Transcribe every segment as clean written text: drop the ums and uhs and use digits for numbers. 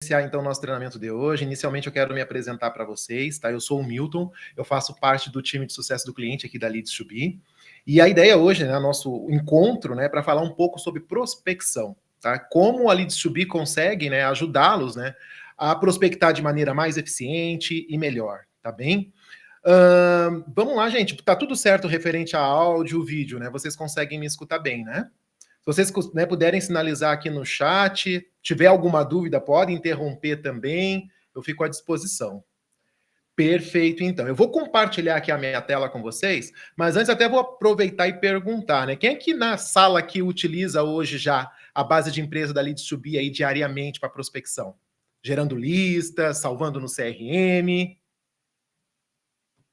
iniciar então o nosso treinamento de hoje. Inicialmente eu quero me apresentar para vocês, tá? Eu sou o Milton, eu faço parte do time de sucesso do cliente aqui da Leads2B. E a ideia hoje, né, nosso encontro, né, para falar um pouco sobre prospecção, tá? Como a Leads2B consegue, né, ajudá-los, né, a prospectar de maneira mais eficiente e melhor, tá bem? Vamos lá, gente. Tá tudo certo referente a áudio, vídeo, né? Vocês conseguem me escutar bem, né? Se vocês, né, puderem sinalizar aqui no chat, tiver alguma dúvida, podem interromper também, eu fico à disposição. Perfeito, então. Eu vou compartilhar aqui a minha tela com vocês, mas antes até vou aproveitar e perguntar, né? Quem é que na sala aqui utiliza hoje já a base de empresa da Leads2B aí diariamente para prospecção? Gerando listas, salvando no CRM.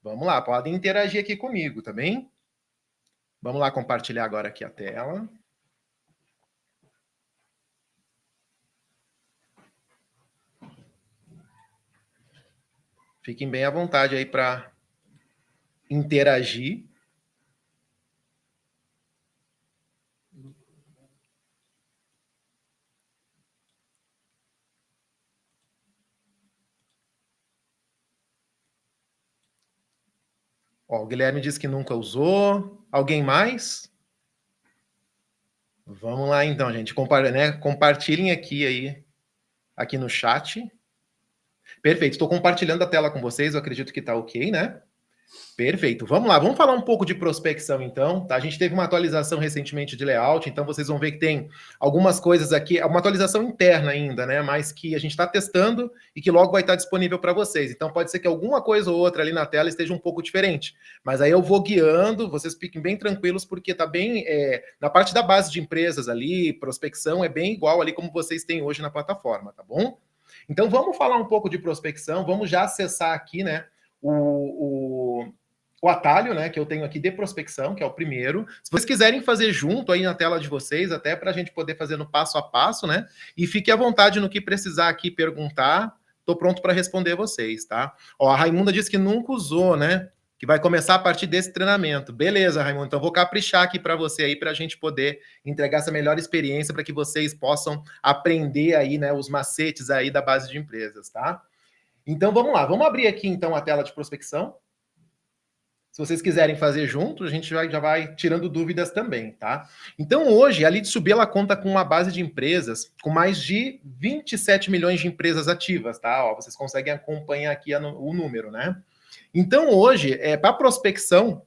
Vamos lá, podem interagir aqui comigo, tá bem? Vamos lá compartilhar agora aqui a tela. Fiquem bem à vontade aí para interagir. Ó, o Guilherme disse que nunca usou. Alguém mais? Vamos lá então, gente. Compartilhem aqui no chat. Perfeito. Estou compartilhando a tela com vocês. Eu acredito que está ok, né? Perfeito. Vamos lá, vamos falar um pouco de prospecção, então. Tá? A gente teve uma atualização recentemente de layout, então vocês vão ver que tem algumas coisas aqui, uma atualização interna ainda, né? Mas que a gente está testando e que logo vai estar disponível para vocês. Então pode ser que alguma coisa ou outra ali na tela esteja um pouco diferente. Mas aí eu vou guiando, vocês fiquem bem tranquilos, porque está bem na parte da base de empresas ali, prospecção é bem igual ali como vocês têm hoje na plataforma, tá bom? Então vamos falar um pouco de prospecção, vamos já acessar aqui, né? O atalho, né, que eu tenho aqui de prospecção, que é o primeiro. Se vocês quiserem fazer junto aí na tela de vocês, até para a gente poder fazer no passo a passo, né? E fique à vontade no que precisar aqui perguntar. Estou pronto para responder vocês, tá? Ó, a Raimunda disse que nunca usou, né? Que vai começar a partir desse treinamento. Beleza, Raimunda. Então vou caprichar aqui para você aí, para a gente poder entregar essa melhor experiência para que vocês possam aprender aí, né, os macetes aí da base de empresas, tá? Então vamos lá. Vamos abrir aqui então a tela de prospecção. Se vocês quiserem fazer junto, a gente já vai tirando dúvidas também, tá? Então, hoje, a Leads2B, ela conta com uma base de empresas com mais de 27 milhões de empresas ativas, tá? Ó, vocês conseguem acompanhar aqui o número, né? Então, hoje, para prospecção,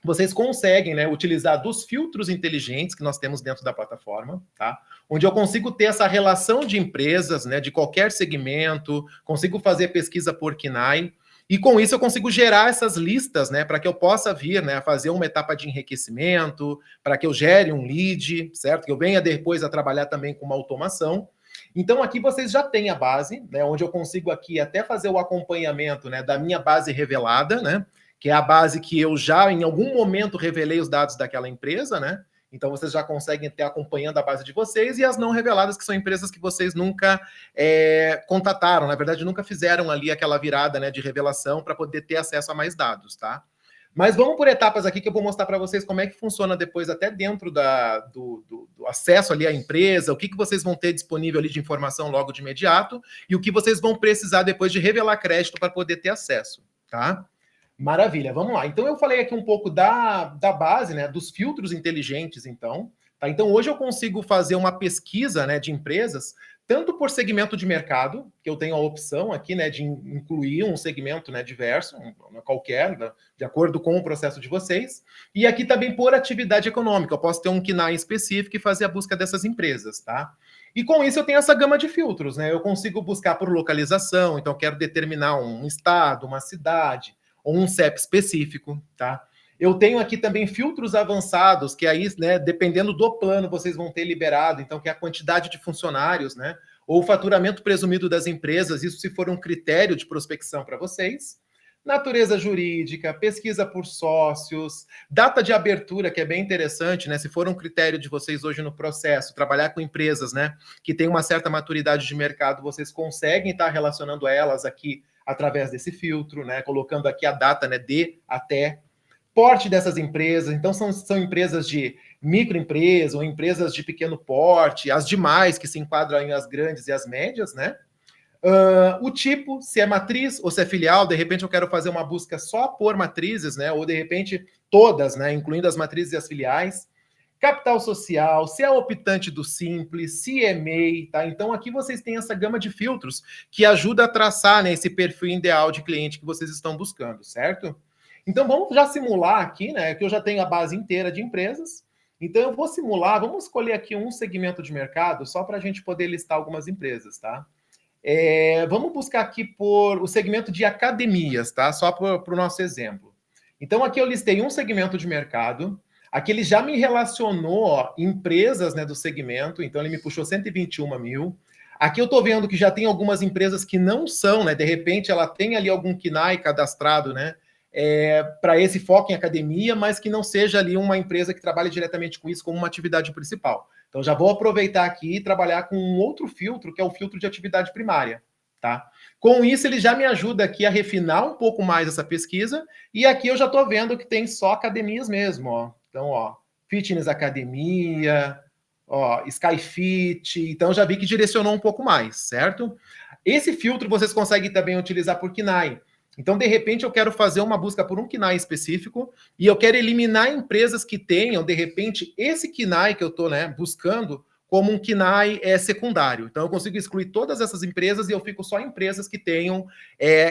vocês conseguem, né, utilizar dos filtros inteligentes que nós temos dentro da plataforma, tá? Onde eu consigo ter essa relação de empresas, né, de qualquer segmento, consigo fazer pesquisa por KNAI, e com isso eu consigo gerar essas listas, né, para que eu possa vir, né, a fazer uma etapa de enriquecimento, para que eu gere um lead, certo? Que eu venha depois a trabalhar também com uma automação. Então aqui vocês já têm a base, né, onde eu consigo aqui até fazer o acompanhamento, né, da minha base revelada, né, que é a base que eu já em algum momento revelei os dados daquela empresa, né? Então vocês já conseguem ter acompanhando a base de vocês, e as não reveladas, que são empresas que vocês nunca contataram, na verdade nunca fizeram ali aquela virada, né, de revelação para poder ter acesso a mais dados, tá? Mas vamos por etapas aqui que eu vou mostrar para vocês como é que funciona depois até dentro do acesso ali à empresa, o que vocês vão ter disponível ali de informação logo de imediato e o que vocês vão precisar depois de revelar crédito para poder ter acesso, tá? Maravilha, vamos lá. Então, eu falei aqui um pouco da base, né, dos filtros inteligentes, então. Tá? Então, hoje eu consigo fazer uma pesquisa, né, de empresas, tanto por segmento de mercado, que eu tenho a opção aqui, né, de incluir um segmento, né, diverso, qualquer, né, de acordo com o processo de vocês, e aqui também por atividade econômica. Eu posso ter um KNAI específico e fazer a busca dessas empresas, tá? E com isso eu tenho essa gama de filtros, né? Eu consigo buscar por localização, então eu quero determinar um estado, uma cidade, ou um CEP específico, tá? Eu tenho aqui também filtros avançados, que aí, né, dependendo do plano, vocês vão ter liberado, então, que é a quantidade de funcionários, né? Ou o faturamento presumido das empresas, isso se for um critério de prospecção para vocês. Natureza jurídica, pesquisa por sócios, data de abertura, que é bem interessante, né? Se for um critério de vocês hoje no processo, trabalhar com empresas, né, que têm uma certa maturidade de mercado, vocês conseguem estar relacionando elas aqui através desse filtro, né? Colocando aqui a data, né, de até. Porte dessas empresas, então são empresas de microempresa ou empresas de pequeno porte, as demais que se enquadram em as grandes e as médias, né? O tipo, se é matriz ou se é filial, de repente eu quero fazer uma busca só por matrizes, né? Ou de repente todas, né? Incluindo as matrizes e as filiais. Capital social, se é optante do Simples, se é MEI, tá? Então aqui vocês têm essa gama de filtros que ajuda a traçar, né, esse perfil ideal de cliente que vocês estão buscando, certo? Então vamos já simular aqui, né? Que eu já tenho a base inteira de empresas. Então eu vou simular, vamos escolher aqui um segmento de mercado só para a gente poder listar algumas empresas, tá? Vamos buscar aqui por o segmento de academias, tá? Só para o nosso exemplo. Então, aqui eu listei um segmento de mercado. Aqui ele já me relacionou, ó, empresas, né, do segmento. Então, ele me puxou 121 mil. Aqui eu estou vendo que já tem algumas empresas que não são, né? De repente, ela tem ali algum KNAI cadastrado, né? Para esse foco em academia, mas que não seja ali uma empresa que trabalhe diretamente com isso como uma atividade principal. Então, já vou aproveitar aqui e trabalhar com um outro filtro, que é o filtro de atividade primária, tá? Com isso, ele já me ajuda aqui a refinar um pouco mais essa pesquisa, e aqui eu já estou vendo que tem só academias mesmo, ó. Então, ó, Fitness Academia, ó, Skyfit, então já vi que direcionou um pouco mais, certo? Esse filtro vocês conseguem também utilizar por KNAI. Então, de repente, eu quero fazer uma busca por um KNAI específico e eu quero eliminar empresas que tenham, de repente, esse KNAI que eu estou, né, buscando como um KNAI secundário. Então, eu consigo excluir todas essas empresas e eu fico só em empresas que tenham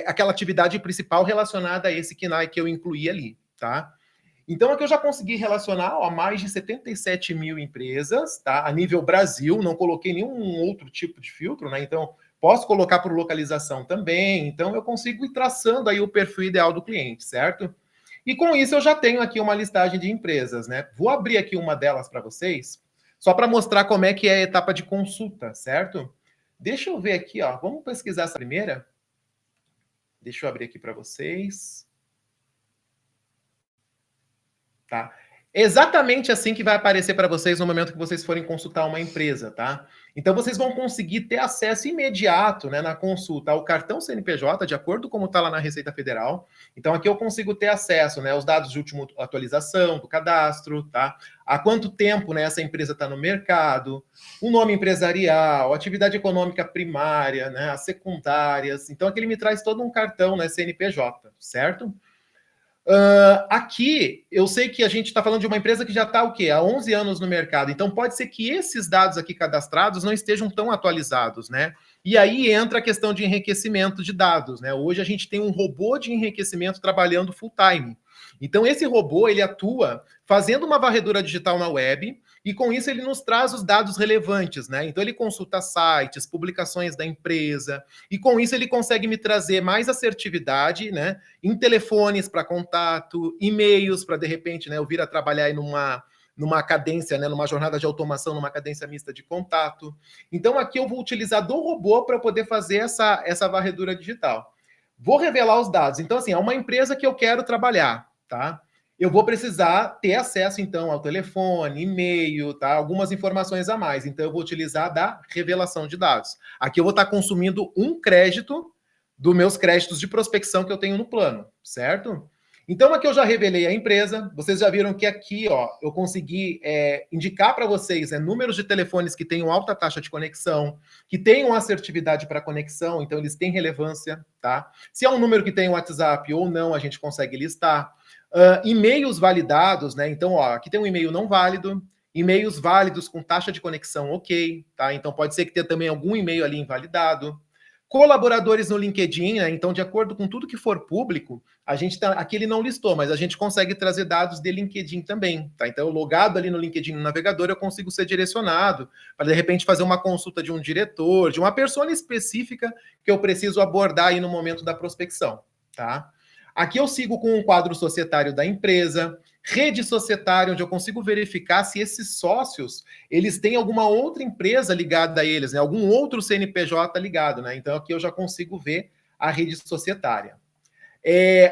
aquela atividade principal relacionada a esse KNAI que eu incluí ali, tá? Então, aqui eu já consegui relacionar, ó, mais de 77 mil empresas, tá? A nível Brasil, não coloquei nenhum outro tipo de filtro, né? Então, posso colocar por localização também. Então, eu consigo ir traçando aí o perfil ideal do cliente, certo? E com isso, eu já tenho aqui uma listagem de empresas, né? Vou abrir aqui uma delas para vocês, só para mostrar como é que é a etapa de consulta, certo? Deixa eu ver aqui, ó. Vamos pesquisar essa primeira? Deixa eu abrir aqui para vocês. Tá? Exatamente assim que vai aparecer para vocês no momento que vocês forem consultar uma empresa, tá? Então vocês vão conseguir ter acesso imediato, né, na consulta ao cartão CNPJ, de acordo com como está lá na Receita Federal. Então aqui eu consigo ter acesso, né, aos dados de última atualização do cadastro, tá? Há quanto tempo, né, essa empresa está no mercado, o nome empresarial, atividade econômica primária, né, as secundárias. Então aqui ele me traz todo um cartão, né, CNPJ, certo? Aqui, eu sei que a gente está falando de uma empresa que já está o quê? Há 11 anos no mercado. Então, pode ser que esses dados aqui cadastrados não estejam tão atualizados, né? E aí entra a questão de enriquecimento de dados, né? Hoje a gente tem um robô de enriquecimento trabalhando full time. Então, esse robô, ele atua fazendo uma varredura digital na web e, com isso, ele nos traz os dados relevantes, né? Então, ele consulta sites, publicações da empresa e, com isso, ele consegue me trazer mais assertividade, né? Em telefones para contato, e-mails para, de repente, né, eu vir a trabalhar aí numa cadência, né, numa jornada de automação, numa cadência mista de contato. Então, aqui eu vou utilizar do robô para poder fazer essa varredura digital. Vou revelar os dados. Então, assim, é uma empresa que eu quero trabalhar, tá? Eu vou precisar ter acesso, então, ao telefone, e-mail, tá? Algumas informações a mais. Então, eu vou utilizar da revelação de dados. Aqui eu vou estar consumindo um crédito dos meus créditos de prospecção que eu tenho no plano, certo? Então, aqui eu já revelei a empresa. Vocês já viram que aqui, ó, eu consegui indicar para vocês números de telefones que tenham alta taxa de conexão, que tenham assertividade para conexão, então eles têm relevância, tá? Se é um número que tem WhatsApp ou não, a gente consegue listar. E-mails validados, né? Então, ó, aqui tem um e-mail não válido, e-mails válidos com taxa de conexão ok, tá? Então pode ser que tenha também algum e-mail ali invalidado. Colaboradores no LinkedIn, né? Então, de acordo com tudo que for público, a gente tá. Aqui ele não listou, mas a gente consegue trazer dados de LinkedIn também, tá? Então, logado ali no LinkedIn no navegador, eu consigo ser direcionado para, de repente, fazer uma consulta de um diretor, de uma pessoa específica que eu preciso abordar aí no momento da prospecção, tá? Aqui eu sigo com um quadro societário da empresa, rede societária, onde eu consigo verificar se esses sócios eles têm alguma outra empresa ligada a eles, né? Algum outro CNPJ ligado, né? Então aqui eu já consigo ver a rede societária.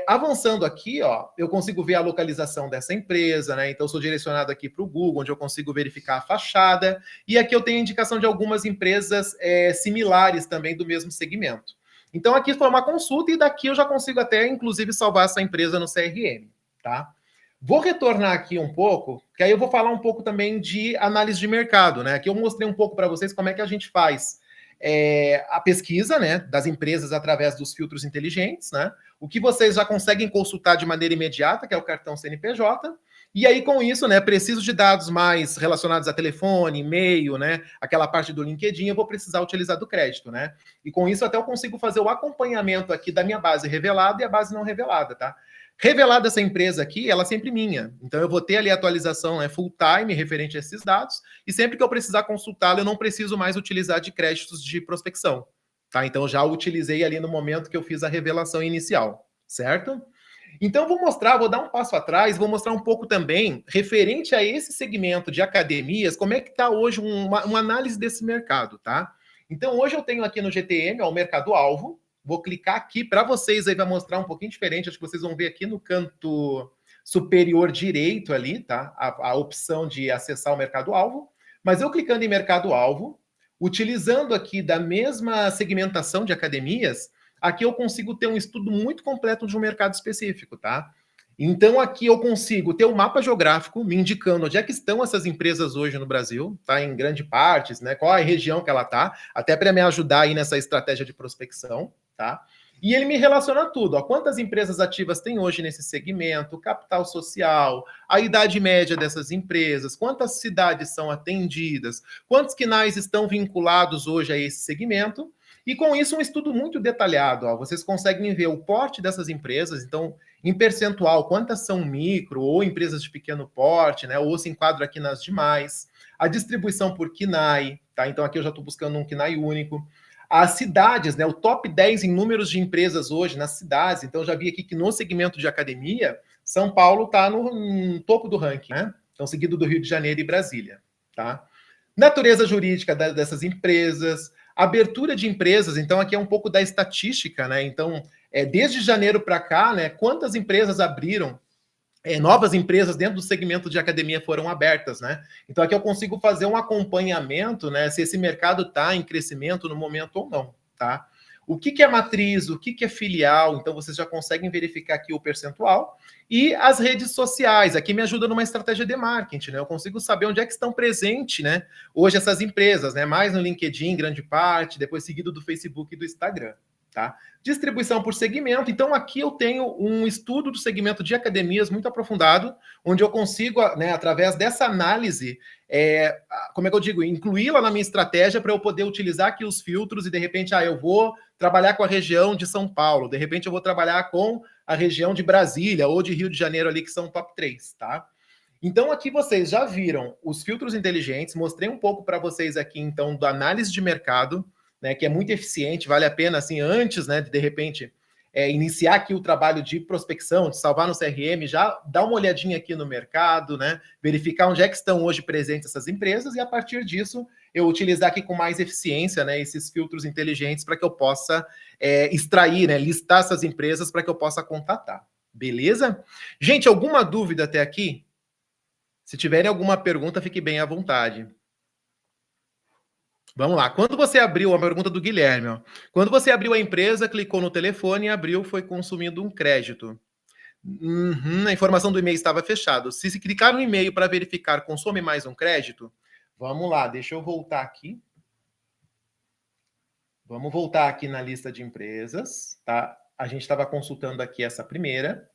Avançando aqui, ó, eu consigo ver a localização dessa empresa, né? Então eu sou direcionado aqui para o Google, onde eu consigo verificar a fachada, e aqui eu tenho indicação de algumas empresas similares também do mesmo segmento. Então aqui foi uma consulta e daqui eu já consigo até, inclusive, salvar essa empresa no CRM, tá? Vou retornar aqui um pouco, que aí eu vou falar um pouco também de análise de mercado, né? Aqui eu mostrei um pouco para vocês como é que a gente faz a pesquisa, né, das empresas através dos filtros inteligentes, né? O que vocês já conseguem consultar de maneira imediata, que é o cartão CNPJ. E aí, com isso, né, preciso de dados mais relacionados a telefone, e-mail, né, aquela parte do LinkedIn, eu vou precisar utilizar do crédito, né? E com isso até eu consigo fazer o acompanhamento aqui da minha base revelada e a base não revelada, tá? Revelada essa empresa aqui, ela é sempre minha. Então eu vou ter ali a atualização, né, full time referente a esses dados, e sempre que eu precisar consultá-la, eu não preciso mais utilizar de créditos de prospecção, tá? Então eu já utilizei ali no momento que eu fiz a revelação inicial, certo? Então, vou dar um passo atrás, vou mostrar um pouco também, referente a esse segmento de academias, como é que está hoje uma análise desse mercado, tá? Então, hoje eu tenho aqui no GTM, ó, o mercado-alvo, vou clicar aqui para vocês, aí vai mostrar um pouquinho diferente, acho que vocês vão ver aqui no canto superior direito ali, tá? A opção de acessar o mercado-alvo, mas eu clicando em mercado-alvo, utilizando aqui da mesma segmentação de academias, aqui eu consigo ter um estudo muito completo de um mercado específico, tá? Então, aqui eu consigo ter um mapa geográfico me indicando onde é que estão essas empresas hoje no Brasil, tá? Em grande parte, né? Qual é a região que ela tá, até para me ajudar aí nessa estratégia de prospecção, tá? E ele me relaciona tudo, ó, quantas empresas ativas tem hoje nesse segmento, capital social, a idade média dessas empresas, quantas cidades são atendidas, quantos quinais estão vinculados hoje a esse segmento. E com isso, um estudo muito detalhado. Ó. Vocês conseguem ver o porte dessas empresas, então, em percentual, quantas são micro ou empresas de pequeno porte, né? Ou se enquadra aqui nas demais. A distribuição por KINAI, tá? Então, aqui eu já estou buscando um KINAI único. As cidades, né? O top 10 em números de empresas hoje nas cidades. Então, já vi aqui que no segmento de academia, São Paulo está no topo do ranking, né? Então, seguido do Rio de Janeiro e Brasília, tá? Natureza jurídica dessas empresas, abertura de empresas, então aqui é um pouco da estatística, né? Então, desde janeiro para cá, né? Quantas empresas abriram, novas empresas dentro do segmento de academia foram abertas, né? Então aqui eu consigo fazer um acompanhamento, né? Se esse mercado está em crescimento no momento ou não, tá? O que é matriz, o que é filial, então vocês já conseguem verificar aqui o percentual. E as redes sociais, aqui me ajuda numa estratégia de marketing, né? Eu consigo saber onde é que estão presentes, né? Hoje essas empresas, né? Mais no LinkedIn, grande parte, depois seguido do Facebook e do Instagram, tá? Distribuição por segmento, então aqui eu tenho um estudo do segmento de academias muito aprofundado, onde eu consigo, né, através dessa análise, como é que eu digo, incluí-la na minha estratégia para eu poder utilizar aqui os filtros e de repente, eu vou trabalhar com a região de São Paulo, de repente eu vou trabalhar com a região de Brasília ou de Rio de Janeiro ali, que são top 3, tá? Então aqui vocês já viram os filtros inteligentes, mostrei um pouco para vocês aqui, então, da análise de mercado, né, que é muito eficiente, vale a pena, assim, antes, né, de repente, iniciar aqui o trabalho de prospecção, de salvar no CRM, já dá uma olhadinha aqui no mercado, né, verificar onde é que estão hoje presentes essas empresas e, a partir disso, eu utilizar aqui com mais eficiência, né, esses filtros inteligentes para que eu possa extrair, né, listar essas empresas para que eu possa contatar. Beleza? Gente, alguma dúvida até aqui? Se tiverem alguma pergunta, fique bem à vontade. Vamos lá. Quando você abriu, a pergunta do Guilherme, ó. Quando você abriu a empresa, clicou no telefone e abriu, foi consumindo um crédito. A informação do e-mail estava fechada. Se clicar no e-mail para verificar, consome mais um crédito? Vamos lá, deixa eu voltar aqui. Vamos voltar aqui na lista de empresas, tá? A gente estava consultando aqui essa primeira.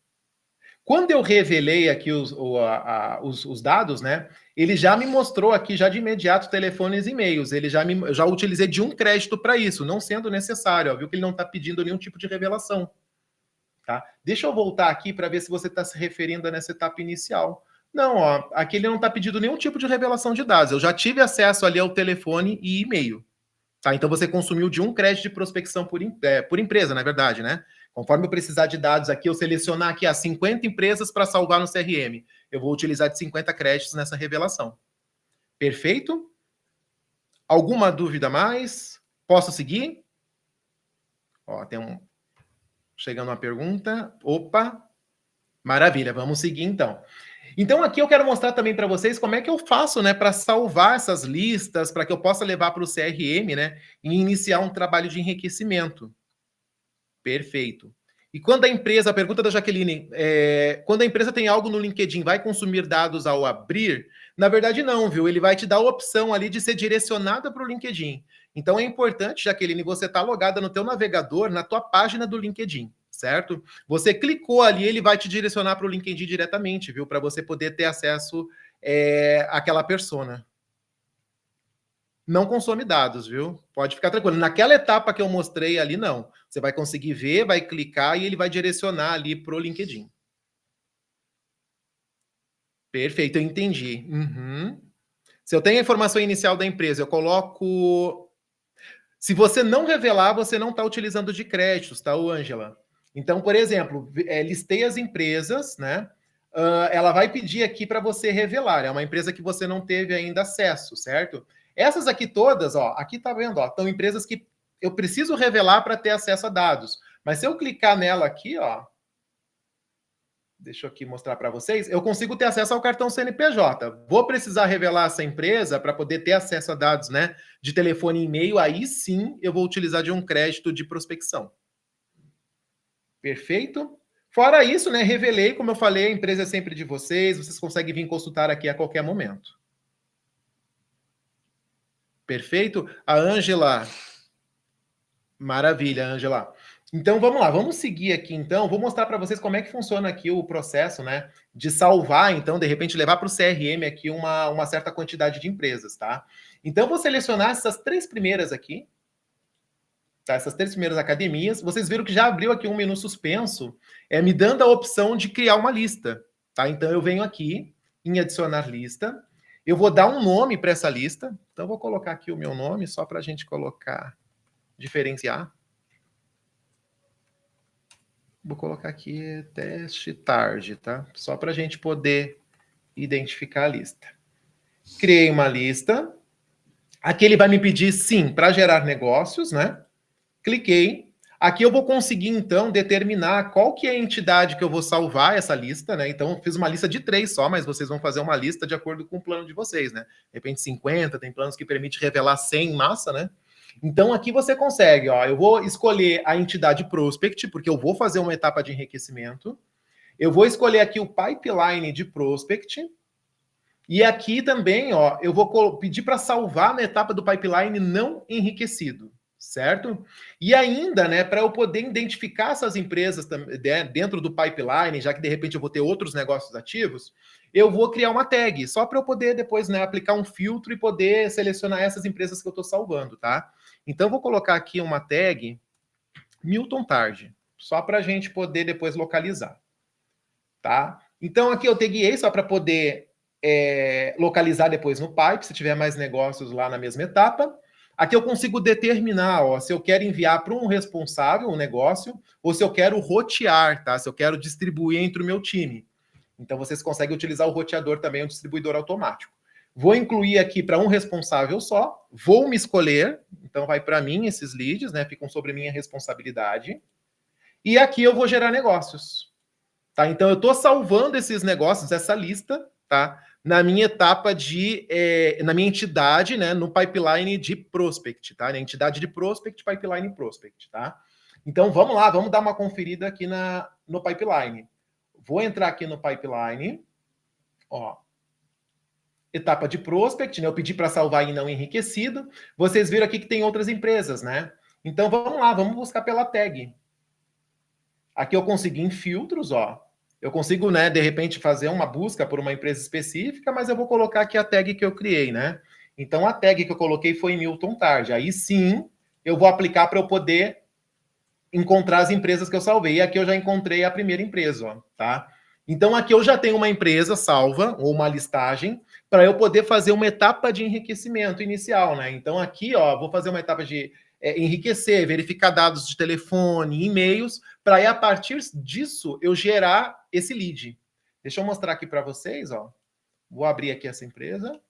Quando eu revelei aqui os dados, né? Ele já me mostrou aqui, já de imediato, telefones e e-mails. Eu já utilizei de um crédito para isso, não sendo necessário. Ó, viu que ele não está pedindo nenhum tipo de revelação. Tá? Deixa eu voltar aqui para ver se você está se referindo a nessa etapa inicial. Não, ó, aqui ele não está pedindo nenhum tipo de revelação de dados. Eu já tive acesso ali ao telefone e e-mail. Tá? Então você consumiu de um crédito de prospecção por empresa, na verdade, né? Conforme eu precisar de dados aqui, eu selecionar aqui as 50 empresas para salvar no CRM. Eu vou utilizar de 50 créditos nessa revelação. Perfeito? Alguma dúvida a mais? Posso seguir? Ó, chegando uma pergunta. Opa! Maravilha, vamos seguir então. Então aqui eu quero mostrar também para vocês como é que eu faço, né, para salvar essas listas, para que eu possa levar para o CRM, né, e iniciar um trabalho de enriquecimento. Perfeito. E quando a empresa, a pergunta da Jaqueline, quando a empresa tem algo no LinkedIn, vai consumir dados ao abrir? Na verdade, não, viu? Ele vai te dar a opção ali de ser direcionada para o LinkedIn. Então é importante, Jaqueline, você estar logada no teu navegador, na tua página do LinkedIn, certo? Você clicou ali, ele vai te direcionar para o LinkedIn diretamente, viu? Para você poder ter acesso àquela persona. Não consome dados, viu? Pode ficar tranquilo. Naquela etapa que eu mostrei ali, não. Você vai conseguir ver, vai clicar e ele vai direcionar ali para o LinkedIn. Perfeito, eu entendi. Uhum. Se eu tenho a informação inicial da empresa, eu coloco. Se você não revelar, você não está utilizando de créditos, tá, Ângela? Então, por exemplo, listei as empresas, né? Ela vai pedir aqui para você revelar. É uma empresa que você não teve ainda acesso, certo? Essas aqui todas, ó, aqui tá vendo, ó, são empresas que eu preciso revelar para ter acesso a dados. Mas se eu clicar nela aqui, ó, deixa eu aqui mostrar para vocês, eu consigo ter acesso ao cartão CNPJ. Vou precisar revelar essa empresa para poder ter acesso a dados, né, de telefone e e-mail, aí sim eu vou utilizar de um crédito de prospecção. Perfeito? Fora isso, né, revelei, como eu falei, a empresa é sempre de vocês conseguem vir consultar aqui a qualquer momento. Perfeito? A Ângela. Maravilha, Ângela. Então vamos lá, vamos seguir aqui então. Vou mostrar para vocês como é que funciona aqui o processo, né? De salvar, então, de repente, levar para o CRM aqui uma certa quantidade de empresas, tá? Então, vou selecionar essas 3 primeiras aqui, tá? Essas 3 primeiras academias. Vocês viram que já abriu aqui um menu suspenso, me dando a opção de criar uma lista, tá? Então, eu venho aqui em adicionar lista. Eu vou dar um nome para essa lista. Então, vou colocar aqui o meu nome, só para a gente colocar, diferenciar. Vou colocar aqui teste tarde, tá? Só para a gente poder identificar a lista. Criei uma lista. Aqui ele vai me pedir, sim, para gerar negócios, né? Cliquei. Aqui eu vou conseguir, então, determinar qual que é a entidade que eu vou salvar essa lista, né? Então, eu fiz uma lista de 3 só, mas vocês vão fazer uma lista de acordo com o plano de vocês, né? De repente 50, tem planos que permitem revelar 100 em massa, né? Então, aqui você consegue, ó, eu vou escolher a entidade prospect, porque eu vou fazer uma etapa de enriquecimento. Eu vou escolher aqui o pipeline de prospect. E aqui também, ó, eu vou pedir para salvar na etapa do pipeline não enriquecido, certo? E ainda, né, para eu poder identificar essas empresas dentro do pipeline, já que de repente eu vou ter outros negócios ativos, eu vou criar uma tag, só para eu poder depois, né, aplicar um filtro e poder selecionar essas empresas que eu estou salvando, tá? Então, eu vou colocar aqui uma tag Milton Tarde, só para a gente poder depois localizar, tá? Então, aqui eu taguei só para poder localizar depois no pipe, se tiver mais negócios lá na mesma etapa. Aqui eu consigo determinar, ó, se eu quero enviar para um responsável um negócio ou se eu quero rotear, tá? Se eu quero distribuir entre o meu time. Então, vocês conseguem utilizar o roteador também, o distribuidor automático. Vou incluir aqui para um responsável só, vou me escolher, então vai para mim esses leads, né? Ficam sobre minha responsabilidade. E aqui eu vou gerar negócios, tá? Então eu estou salvando esses negócios, essa lista, tá? Na minha etapa na minha entidade, né? No pipeline de prospect, tá? Na entidade de prospect, pipeline prospect, tá? Então vamos lá, vamos dar uma conferida aqui no pipeline. Vou entrar aqui no pipeline, ó. Etapa de prospect, né? Eu pedi para salvar em não enriquecido. Vocês viram aqui que tem outras empresas, né? Então vamos lá, vamos buscar pela tag. Aqui eu consegui em filtros, ó. Eu consigo, né, de repente fazer uma busca por uma empresa específica, mas eu vou colocar aqui a tag que eu criei, né? Então a tag que eu coloquei foi Milton Tarde. Aí sim, eu vou aplicar para eu poder encontrar as empresas que eu salvei. E aqui eu já encontrei a primeira empresa, ó, tá? Então aqui eu já tenho uma empresa salva ou uma listagem para eu poder fazer uma etapa de enriquecimento inicial, né? Então aqui, ó, vou fazer uma etapa de enriquecer, verificar dados de telefone, e-mails, para aí a partir disso eu gerar esse lead. Deixa eu mostrar aqui para vocês, ó. Vou abrir aqui essa empresa.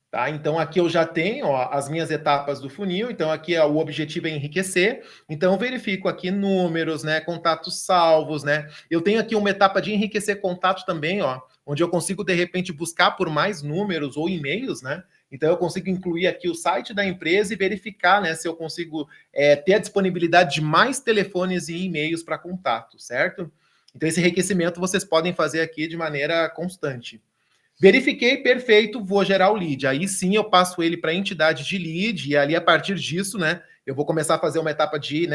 Tá? Então, aqui eu já tenho ó, as minhas etapas do funil. Então, aqui ó, o objetivo é enriquecer. Então, eu verifico aqui números, né, contatos salvos, né? Eu tenho aqui uma etapa de enriquecer contato também, ó, onde eu consigo, de repente, buscar por mais números ou e-mails, né? Então, eu consigo incluir aqui o site da empresa e verificar, né, se eu consigo ter a disponibilidade de mais telefones e e-mails para contato, certo? Então, esse enriquecimento vocês podem fazer aqui de maneira constante. Verifiquei, perfeito, vou gerar o lead. Aí sim eu passo ele para a entidade de lead, e ali a partir disso, né, eu vou começar a fazer uma etapa de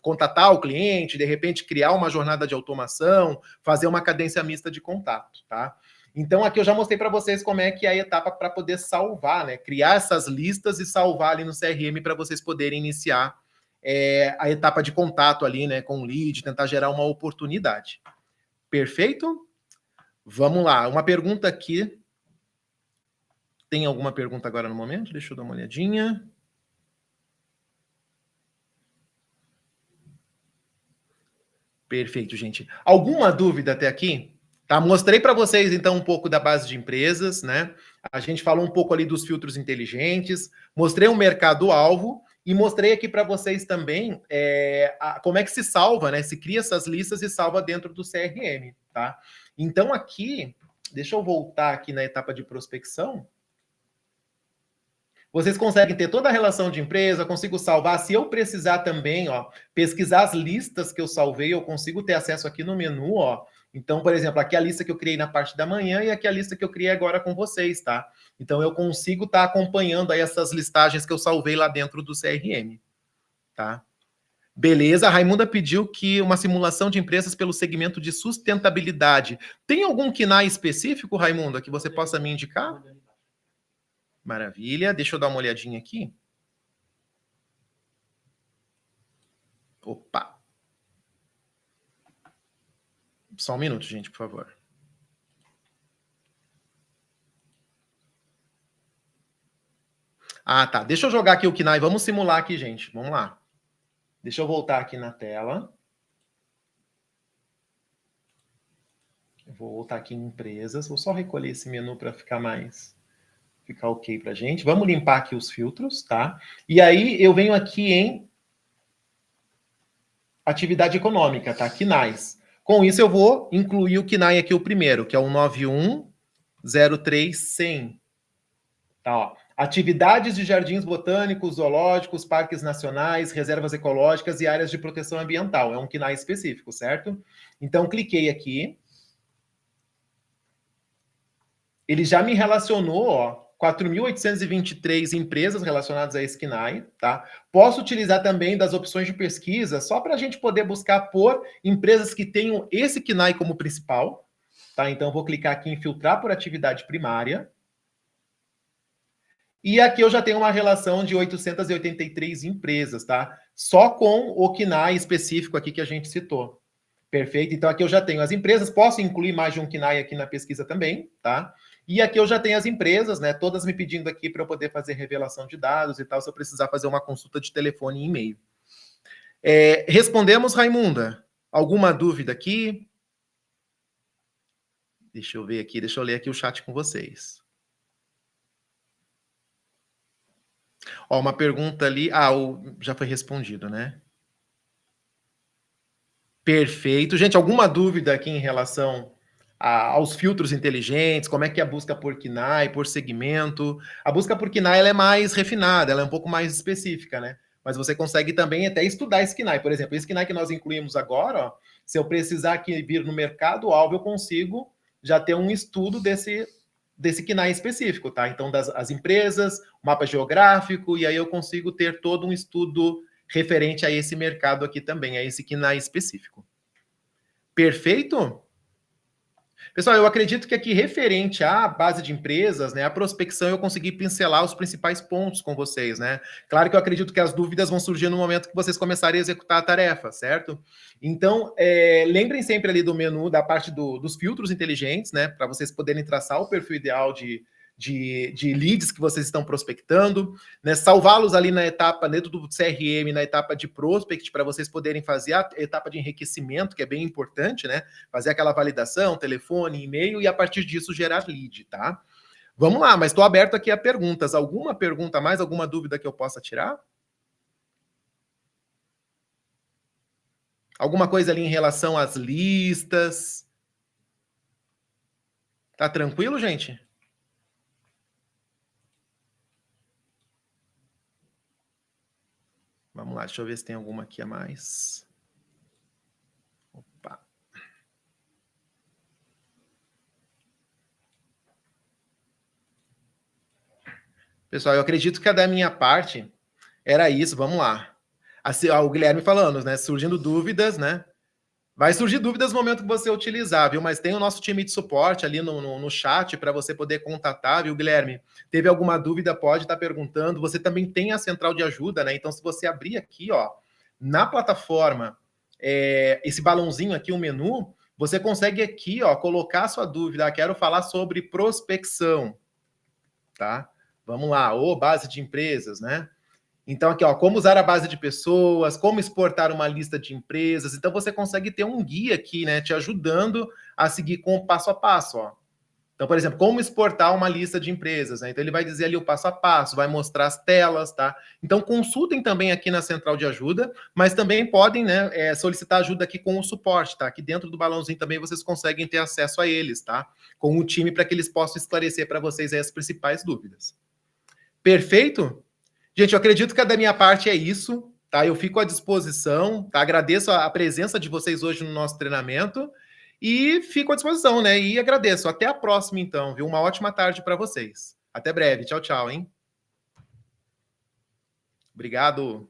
contatar o cliente, de repente criar uma jornada de automação, fazer uma cadência mista de contato, tá? Então aqui eu já mostrei para vocês como é que é a etapa para poder salvar, né? Criar essas listas e salvar ali no CRM para vocês poderem iniciar a etapa de contato ali, né, com o lead, tentar gerar uma oportunidade. Perfeito? Vamos lá, uma pergunta aqui. Tem alguma pergunta agora no momento? Deixa eu dar uma olhadinha. Perfeito, gente. Alguma dúvida até aqui? Tá, mostrei para vocês, então, um pouco da base de empresas, né? A gente falou um pouco ali dos filtros inteligentes, mostrei um mercado-alvo e mostrei aqui para vocês também como é que se salva, né? Se cria essas listas e salva dentro do CRM, tá? Então, aqui, deixa eu voltar aqui na etapa de prospecção. Vocês conseguem ter toda a relação de empresa, consigo salvar. Se eu precisar também, ó, pesquisar as listas que eu salvei, eu consigo ter acesso aqui no menu, ó. Então, por exemplo, aqui a lista que eu criei na parte da manhã e aqui a lista que eu criei agora com vocês, tá? Então, eu consigo estar acompanhando aí essas listagens que eu salvei lá dentro do CRM, tá? Beleza, a Raimunda pediu que uma simulação de empresas pelo segmento de sustentabilidade. Tem algum KNAI específico, Raimunda, que você possa me indicar? Maravilha, deixa eu dar uma olhadinha aqui. Opa! Só um minuto, gente, por favor. Ah, tá. Deixa eu jogar aqui o KNAI. Vamos simular aqui, gente. Vamos lá. Deixa eu voltar aqui na tela. Eu vou voltar aqui em empresas. Vou só recolher esse menu para ficar ok para a gente. Vamos limpar aqui os filtros, tá? E aí eu venho aqui em atividade econômica, tá? KNAIs. Com isso eu vou incluir o KNAI aqui, o primeiro, que é o 9103100. Tá, ó. Atividades de jardins botânicos, zoológicos, parques nacionais, reservas ecológicas e áreas de proteção ambiental. É um KNAI específico, certo? Então, cliquei aqui. Ele já me relacionou, ó, 4.823 empresas relacionadas a esse KNAI, tá? Posso utilizar também das opções de pesquisa, só para a gente poder buscar por empresas que tenham esse KNAI como principal, tá? Então, vou clicar aqui em filtrar por atividade primária. E aqui eu já tenho uma relação de 883 empresas, tá? Só com o KNAI específico aqui que a gente citou. Perfeito? Então aqui eu já tenho as empresas, posso incluir mais de um KNAI aqui na pesquisa também, tá? E aqui eu já tenho as empresas, né? Todas me pedindo aqui para eu poder fazer revelação de dados e tal, se eu precisar fazer uma consulta de telefone e e-mail. Respondemos, Raimunda? Alguma dúvida aqui? Deixa eu ver aqui, deixa eu ler aqui o chat com vocês. Ó, uma pergunta ali. Ah, já foi respondido, né? Perfeito. Gente, alguma dúvida aqui em relação aos filtros inteligentes? Como é que é a busca por KNAI, por segmento? A busca por KNAI ela é mais refinada, ela é um pouco mais específica, né? Mas você consegue também até estudar esse KNAI. Por exemplo, esse KNAI que nós incluímos agora, ó, se eu precisar aqui vir no mercado-alvo, eu consigo já ter um estudo desse KNAI específico, tá? Então, as empresas, mapa geográfico, e aí eu consigo ter todo um estudo referente a esse mercado aqui também, a esse KNAI específico. Perfeito? Pessoal, eu acredito que aqui, referente à base de empresas, né, a prospecção, eu consegui pincelar os principais pontos com vocês, né? Claro que eu acredito que as dúvidas vão surgir no momento que vocês começarem a executar a tarefa, certo? Então, lembrem sempre ali do menu, da parte dos filtros inteligentes, né, para vocês poderem traçar o perfil ideal de leads que vocês estão prospectando, né, salvá-los ali na etapa, dentro do CRM, na etapa de prospect, para vocês poderem fazer a etapa de enriquecimento, que é bem importante, né? Fazer aquela validação, telefone, e-mail, e a partir disso gerar lead, tá? Vamos lá, mas estou aberto aqui a perguntas. Alguma pergunta a mais, alguma dúvida que eu possa tirar? Alguma coisa ali em relação às listas? Tá tranquilo, gente? Vamos lá, deixa eu ver se tem alguma aqui a mais. Opa. Pessoal, eu acredito que da minha parte era isso, vamos lá. Assim, o Guilherme falando, né? Surgindo dúvidas, né? Vai surgir dúvidas no momento que você utilizar, viu? Mas tem o nosso time de suporte ali no chat para você poder contatar, viu, Guilherme? Teve alguma dúvida, pode estar perguntando. Você também tem a central de ajuda, né? Então, se você abrir aqui, ó, na plataforma, esse balãozinho aqui, o menu, você consegue aqui, ó, colocar a sua dúvida. Quero falar sobre prospecção, tá? Vamos lá, ou base de empresas, né? Então, aqui, ó, como usar a base de pessoas, como exportar uma lista de empresas. Então, você consegue ter um guia aqui, né, te ajudando a seguir com o passo a passo, ó. Então, por exemplo, como exportar uma lista de empresas, né? Então, ele vai dizer ali o passo a passo, vai mostrar as telas, tá? Então, consultem também aqui na central de ajuda, mas também podem, né, solicitar ajuda aqui com o suporte, tá? Aqui dentro do balãozinho também vocês conseguem ter acesso a eles, tá? Com o time para que eles possam esclarecer para vocês aí as principais dúvidas. Perfeito? Gente, eu acredito que da minha parte é isso, tá? Eu fico à disposição, tá? Agradeço a presença de vocês hoje no nosso treinamento e fico à disposição, né? E agradeço. Até a próxima, então, viu? Uma ótima tarde para vocês. Até breve. Tchau, tchau, hein? Obrigado.